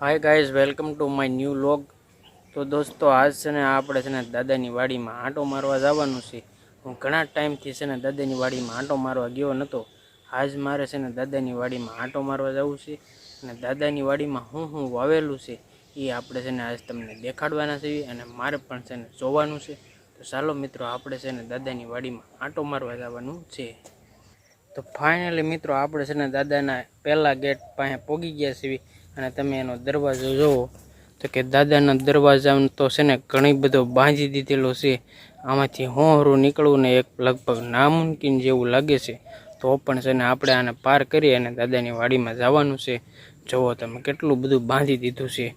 Hi guys, welcome to my new vlog. तो दोस्तों, आज से ने આપણે છે ને દાદાની વાડીમાં આંટો મારવા જવાનું છે। હું ઘણા ટાઈમથી છે ને દાદાની વાડીમાં આંટો મારવા ગયો નહોતો। આજ મારે છે ને દાદાની વાડીમાં આંટો મારવા જવું છે અને દાદાની વાડીમાં હું વાવેલું છે એ આપણે છે ને આજ તમને દેખાડવાના છે અને મારે પણ છે ને જોવાનું છે। તો ચાલો મિત્રો, આપણે છે ને દાદાની વાડીમાં આંટો મારવા જવાનું છે। તો ફાઇનલી મિત્રો, આપણે છે ને દાદાના પહેલા ગેટ પાસે પહોંચી ગયા છીએ અને તમે એનો દરવાજો જોવો તો કે દાદાના દરવાજામાં તો છે ને ઘણી બધો બાંધી દીધેલો છે। આમાંથી હોરું નીકળવું ને એક લગભગ નામુમકિન જેવું લાગે છે। તો પણ છે ને આપણે આને પાર કરી અને દાદાની વાડીમાં જવાનું છે। જોવો તમે કેટલું બધું બાંધી દીધું છે।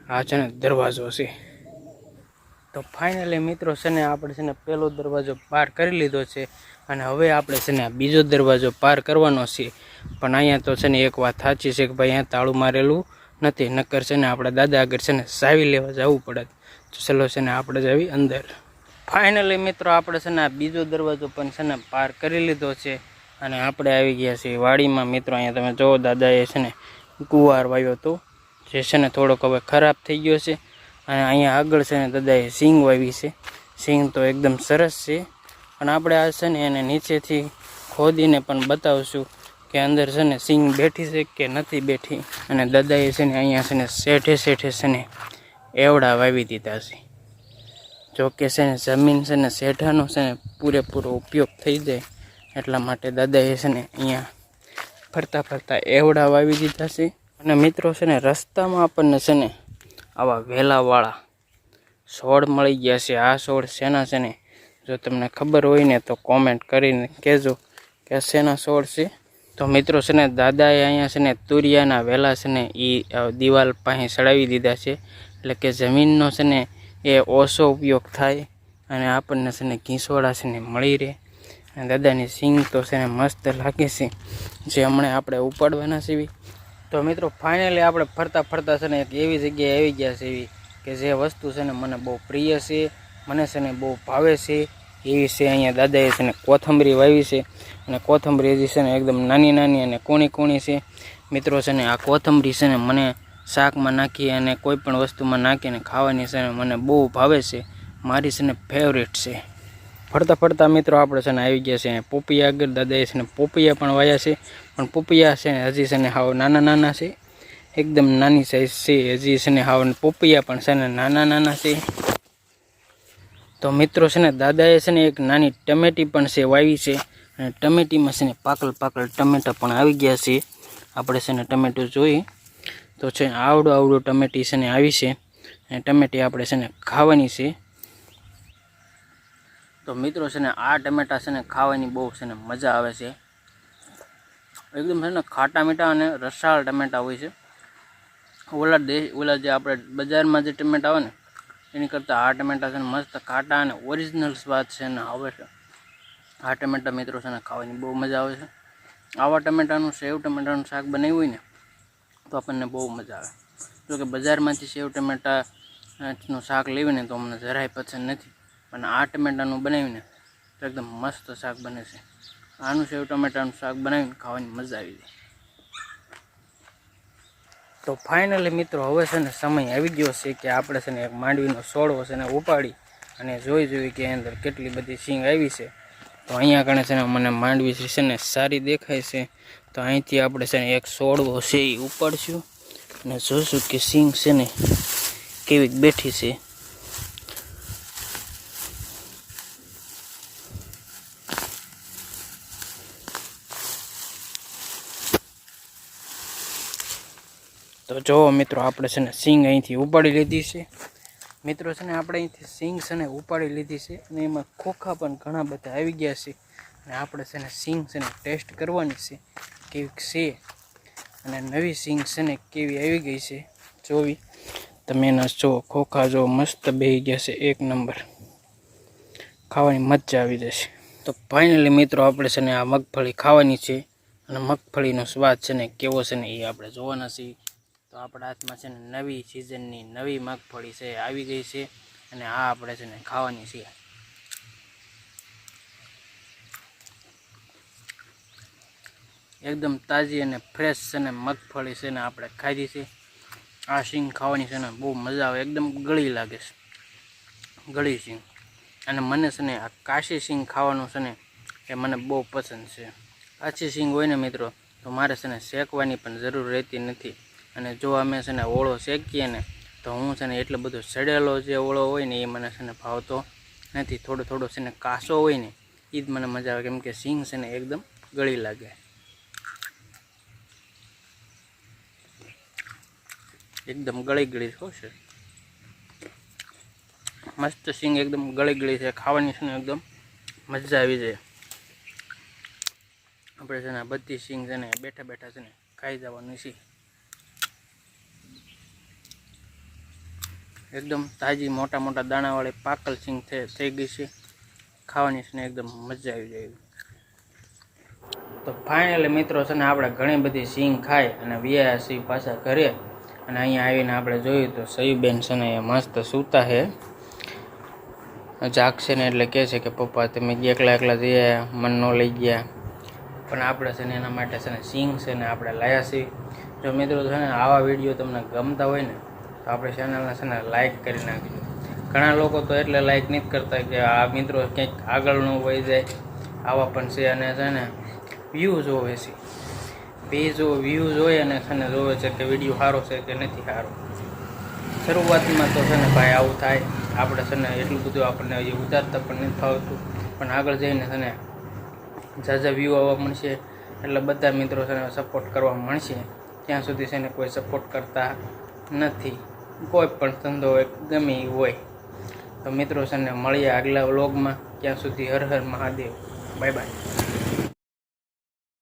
આ છે ને દરવાજો છે। તો ફાઇનલી મિત્રો છે ને આપણે છે ને પહેલો દરવાજો પાર કરી લીધો છે અને હવે આપણે છે ને આ બીજો દરવાજો પાર કરવાનો છે। પણ અહીંયા તો છે ને એક વાત સાચી છે કે ભાઈ અહીંયા તાળું મારેલું નથી, નક્કર છે ને આપણે દાદા આગળ છે ને ચાવી લેવા જવું પડે। તો ચલો છે ને આપણે જાવી અંદર। ફાઇનલી મિત્રો, આપણે છે ને આ બીજો દરવાજો પણ છે ને પાર કરી લીધો છે અને આપણે આવી ગયા છીએ વાડીમાં। મિત્રો અહીંયા તમે જુઓ, દાદાએ છે ને ગુવાર વાવ્યો હતો જે છે ને થોડોક હવે ખરાબ થઈ ગયો છે અને અહીંયા આગળ છે ને દાદાએ સિંગ વાવી છે। સિંગ તો એકદમ સરસ છે, પણ આપણે આ છે ને એને નીચેથી ખોદીને પણ બતાવશું કે અંદર છે ને સિંગ બેઠી છે કે નથી બેઠી। અને દાદાએ છે ને અહીંયા છે ને શેઠે છે ને એવડા વાવી દીધા છે। જો કે છે ને જમીન છે ને શેઠાનો છે ને પૂરેપૂરો ઉપયોગ થઈ જાય એટલા માટે દાદાએ છે ને અહીંયા ફરતા એવડા વાવી દીધા છે। અને મિત્રો છે ને રસ્તામાં આપણને છે ને આવા વેલાવાળા છોડ મળી ગયા છે। આ છોડ શેના છે ને જો તમને ખબર હોય ને તો કોમેન્ટ કરીને કહેજો કે શેના છોડ છે। તો મિત્રો છે ને દાદાએ અહીંયા છે ને તુરિયાના વેલા છે ને એ દિવાલ પાસે ચડાવી દીધા છે, એટલે કે જમીનનો છે ને એ ઓછો ઉપયોગ થાય અને આપણને છે ને ઘીસોડા છે ને મળી રહે। અને દાદાની સિંગ તો છે ને મસ્ત લાગે છે, જે હમણાં આપણે ઉપાડવાના છીએ। તો મિત્રો ફાઇનલી આપણે ફરતા છે ને એક એવી જગ્યાએ આવી ગયા છે એવી કે જે વસ્તુ છે ને મને બહુ પ્રિય છે, મને છે ને બહુ ભાવે છે એવી છે। અહીંયા દાદાએ છે ને કોથમરી વાવી છે અને કોથમરી હજી છે ને એકદમ નાની અને કૂણી છે। મિત્રો છે ને આ કોથમરી છે ને મને શાકમાં નાખી અને કોઈ પણ વસ્તુમાં નાખીને ખાવાની છે ને મને બહુ ભાવે છે, મારી છે ને ફેવરેટ છે। ફરતા મિત્રો આપણે છે ને આવી ગયા છે પોપિયા આગળ। દાદાએ છે ને પોપિયા પણ વાયા છે, પણ પોપિયા છે ને હજી છે ને હાવ નાના છે, એકદમ નાની સાઈઝ છે હજી છે ને હાવ। પોપિયા પણ છે ને નાના છે। તો મિત્રો છે ને દાદાએ છે ને એક નાની ટમેટી પણ છે વાવી છે અને ટમેટીમાં છે ને પાકલ ટમેટા પણ આવી ગયા છે। આપણે છે ને ટમેટો જોઈ તો છે આવડો ટમેટી છે ને આવી છે અને ટમેટી આપણે છે ને ખાવાની છે। તો મિત્રો છે ને આ ટમેટા છે ને ખાવાની બહુ છે ને મજા આવે છે, એકદમ છે ને ખાટા મીઠા અને રસાળ ટમેટા હોય છે। ઓલા જે આપણે બજારમાં જે ટમેટા આવે ને એની કરતાં આ ટમેટા છે ને મસ્ત ખાટા અને ઓરિજિનલ સ્વાદ છે ને આવે છે। આ ટમેટા મિત્રો છે ને ખાવાની બહુ મજા આવે છે। આવા ટમેટાનું સેવ ટમેટાનું શાક બનાવ્યું હોય ને તો આપણને બહુ મજા આવે। જો કે બજારમાંથી સેવ ટમેટાનું શાક લેવીને તો અમને જરાય પસંદ નથી, પણ આ ટમેટાનું બનાવીને તો એકદમ મસ્ત શાક બને છે। આનું સેવ ટમેટાનું શાક બનાવીને ખાવાની મજા આવી જાય। તો ફાઇનલી મિત્રો હવે છે ને સમય આવી ગયો છે કે આપણે છે ને એક માંડવીનો છોડવો છે ને ઉપાડી અને જોઈ કે અંદર કેટલી બધી સિંગ આવી છે। તો અહીંયા કણે છે ને મને માંડવી છે ને સારી દેખાય છે, તો અહીંથી આપણે છે ને એક છોડવો છે એ ઉપાડશું અને જોઈશું કે સિંગ છે ને કેવી બેઠી છે। તો જો મિત્રો આપણે છે ને સિંગ અહીંથી ઉપાડી લીધી છે। મિત્રો છે ને આપણે અહીંથી સિંગ છે ને ઉપાડી લીધી છે અને એમાં ખોખા પણ ઘણા બધા આવી ગયા છે અને આપણે છે ને સિંગ છે ને ટેસ્ટ કરવાની છે કેવી છે અને નવી સિંગ છે ને કેવી આવી ગઈ છે જોવી। તમે એના જો ખોખા જો મસ્ત બેસી ગયા છે, એક નંબર, ખાવાની મજા આવી જશે। તો ફાઇનલી મિત્રો આપણે છે ને આ મગફળી ખાવાની છે અને મગફળીનો સ્વાદ છે ને કેવો છે ને એ આપણે જોવાના છીએ। તો આપણા હાથમાં છે ને નવી સિઝનની નવી મગફળી છે આવી ગઈ છે અને આ આપણે છે ને ખાવાની છે। એકદમ તાજી અને ફ્રેશ છે ને મગફળી છે ને આપણે ખાધી છે। આ સિંગ ખાવાની છે ને બહુ મજા આવે, એકદમ ગળી લાગે છે, ગળી સિંગ. અને મને છે ને આ કાશી સિંગ ખાવાનું છે ને એ મને બહુ પસંદ છે. કાચી સિંગ હોય ને મિત્રો તો મારે છે ને શેકવાની પણ જરૂર રહેતી નથી. અને જો અમે છે ને ઓળો શેકીએ ને તો હું છે ને એટલો બધો સડેલો જે ઓળો હોય ને એ મને છે ને ભાવતો નથી. થોડો છે ને કાસો હોય ને એ જ મને મજા આવે, કેમ કે સિંગ છે ને એકદમ ગળી લાગે, એકદમ ગળી છે. મસ્ત સિંગ એકદમ ગળી છે, ખાવાની છે ને એકદમ મજા આવી જાય. આપણે છે ને બધી સિંગ છે ને બેઠા છે ને ખાઈ જવાનું છે. એકદમ તાજી મોટા દાણાવાળી પાકલ સિંગ થઈ ગઈ છે, ખાવાની છે ને એકદમ મજા આવી જાય. તો ફાઇનલી મિત્રો છે ને આપણે ઘણી બધી સિંગ ખાઈ અને વ્યાયા સિંહ પાછા ઘરે. અને અહીંયા આવીને આપણે જોયું તો સયુબેન છે ને એ મસ્ત સૂતા છે, જાગશે ને એટલે કહે છે કે પપ્પા તમે એકલા જઈએ, મન ન લઈ ગયા. પણ આપણે છે ને એના માટે છે ને સિંગ છે ને આપણે લાયા છીએ. જો મિત્રો છે ને આવા વિડીયો તમને ગમતા હોય ને તો આપણે ચેનલને છે ને લાઇક કરી નાખજો. ઘણા લોકો તો એટલે લાઇક નથી કરતા કે આ મિત્રો કંઈક આગળ ન વહી જાય, આવા પણ છે. અને છે ને વ્યૂ જોવે છે, વ્યૂ જોઈએ અને છે ને જોવે છે કે વિડીયો સારો છે કે નથી સારો. શરૂઆતમાં તો છે ને ભાઈ આવું થાય, આપણે છે ને એટલું બધું આપણને હજી ઉતારતા પણ નથી ફાવતું. પણ આગળ જઈને છે ને ઝાઝા વ્યૂ આવવા મળશે એટલે બધા મિત્રો છે ને સપોર્ટ કરવા મળશે. ત્યાં સુધી છે ને કોઈ સપોર્ટ કરતા નથી, કોઈ પણ ધંધો હોય ગમે એ હોય. તો મિત્રો છે ને મળીએ આગલા વ્લોગમાં, ત્યાં સુધી હર હર મહાદેવ, બાય બાય.